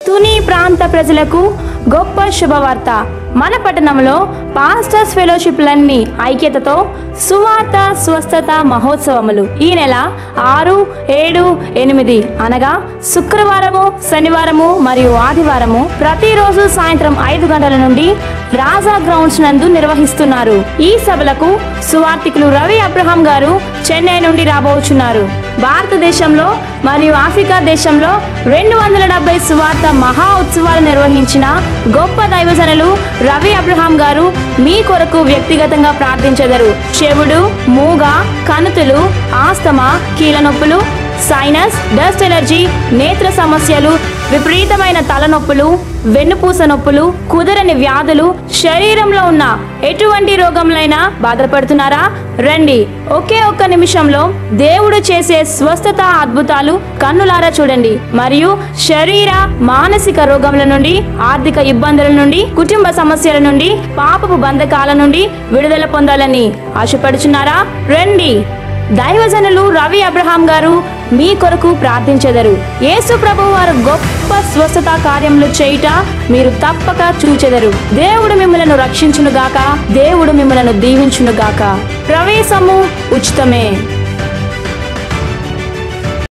తుని ప్రాంత ప్రజలకు గొప్ప శుభవార్త. మన పట్టణంలో పాస్టర్స్ ఫెలోషిప్లన్నీ ఐక్యతతో సువార్త స్వస్థత మహోత్సవములు ఈ నెల 6, 7, 8 అనగా శుక్రవారము, శనివారము మరియు ఆదివారము ప్రతిరోజు సాయంత్రం 5 గంటల నుండి రాజా గ్రౌండ్స్ నందు నిర్వహిస్తున్నారు. ఈ సభలకు సువార్థికులు రవి అబ్రహాం గారు చెన్నై నుండి రాబోతున్నారు. భారతదేశంలో మరియు ఆఫ్రికా దేశంలో 270 సువార్త మహా ఉత్సవాలు నిర్వహించిన గొప్ప దైవజనులు రవి అబ్రహాం గారు మీ కొరకు వ్యక్తిగతంగా ప్రార్థించెదరు. చెవుడు, మూగ, కణుతులు, ఆస్తమా, కీళ్ళ నొప్పులు, సైనస్, డస్ట్ ఎలర్జీ, నేత్ర సమస్యలు, విపరీతమైన తలనొప్పులు, వెన్నుపూస నొప్పులు, కుదరని వ్యాధులు, శరీరంలో ఉన్న ఎటువంటి రోగంలైనా బాధపడుతున్నారా? రండి, ఒకే ఒక్క నిమిషంలో దేవుడు చేసే స్వస్థత అద్భుతాలు కన్నులారా చూడండి. మరియు శరీర మానసిక రోగముల నుండి, ఆర్థిక ఇబ్బందుల నుండి, కుటుంబ సమస్యల నుండి, పాపపు బంధకాల నుండి విడుదల పొందాలని ఆశపడుచున్నారా? రండి. దైవజనులు రవి అబ్రహాం గారు మీ కొరకు ప్రార్థించెదరు. యేసు ప్రభువు వారు గొప్ప స్వస్థత కార్యములు చేయుట మీరు తప్పక చూచెదరు. దేవుడు మిమ్మలను రక్షించునుగాక. దేవుడు మిమ్మలను దీవించునుగాక. ప్రవేశము ఉచితమే.